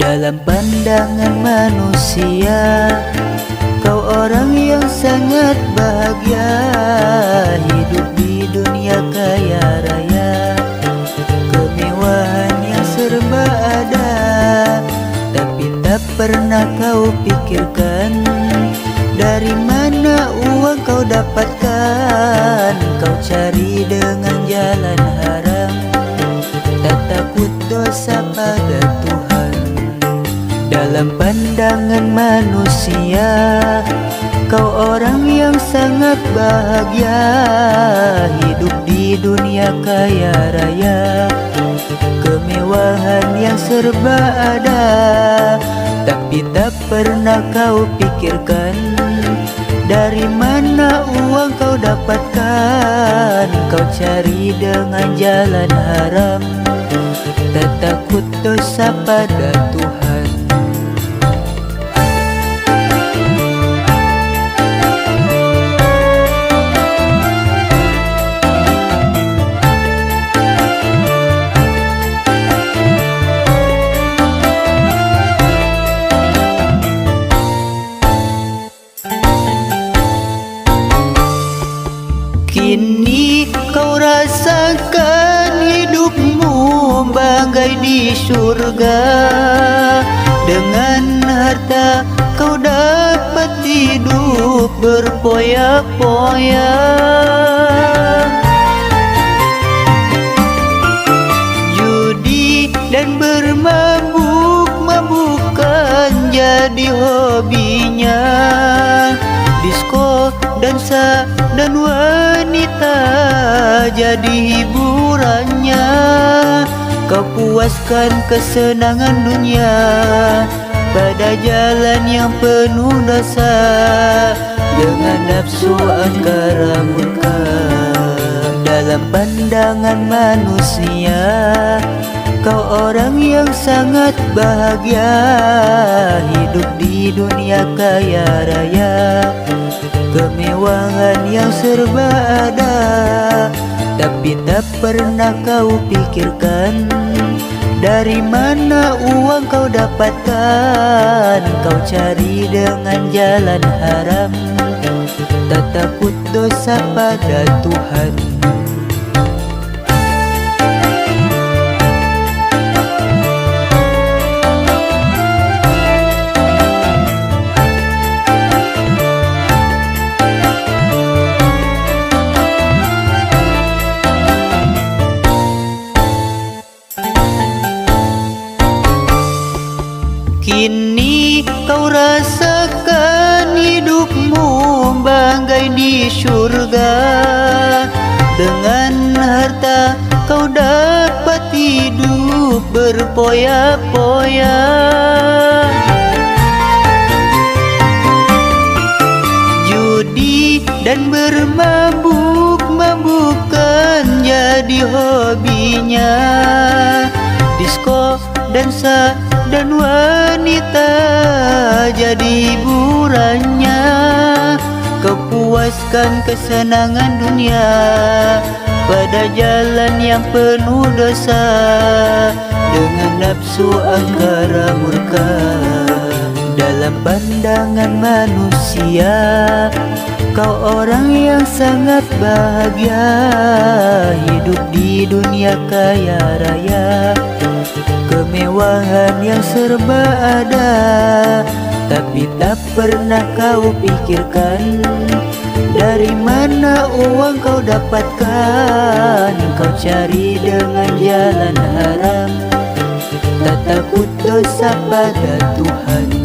Dalam pandangan manusia, kau orang yang sangat bahagia, hidup di dunia kaya raya, kemewahan yang serba ada. Tapi tak pernah kau pikirkan dari mana uang kau dapatkan. Kau cari dengan jalan haram, tak takut dosa pada Tuhan. Dalam pandangan manusia, kau orang yang sangat bahagia, hidup di dunia kaya raya, kemewahan yang serba ada. Tapi tak pernah kau pikirkan dari mana uang kau dapatkan. Kau cari dengan jalan haram, tak takut dosa pada Tuhan. Kini kau rasakan hidupmu bagai di surga. Dengan harta kau dapat hidup berpoya-poya. Judi dan bermabuk-mabukan jadi hobinya. Disko, dansa, dan wanita jadi hiburannya. Kau puaskan kesenangan dunia pada jalan yang penuh dosa, dengan nafsu angkara murka. Dalam pandangan manusia, kau orang yang sangat bahagia, hidup di dunia kaya raya, kemewahan yang serba ada. Tapi tak pernah kau pikirkan dari mana uang kau dapatkan. Kau cari dengan jalan haram, tak takut dosa pada Tuhan. Kini kau rasakan hidupmu bagai di surga. Dengan harta kau dapat hidup berpoya-poya. Judi dan bermabuk-mabukan jadi hobinya. Disko, dansa, dan wanita jadi hiburannya. Kau puaskan kesenangan dunia pada jalan yang penuh dosa, dengan nafsu angkara murka. Dalam pandangan manusia, kau orang yang sangat bahagia, hidup di dunia kaya raya, kemewahan yang serba ada. Tapi tak pernah kau pikirkan dari mana uang kau dapatkan. Kau cari dengan jalan haram, tak takut dosa pada Tuhan.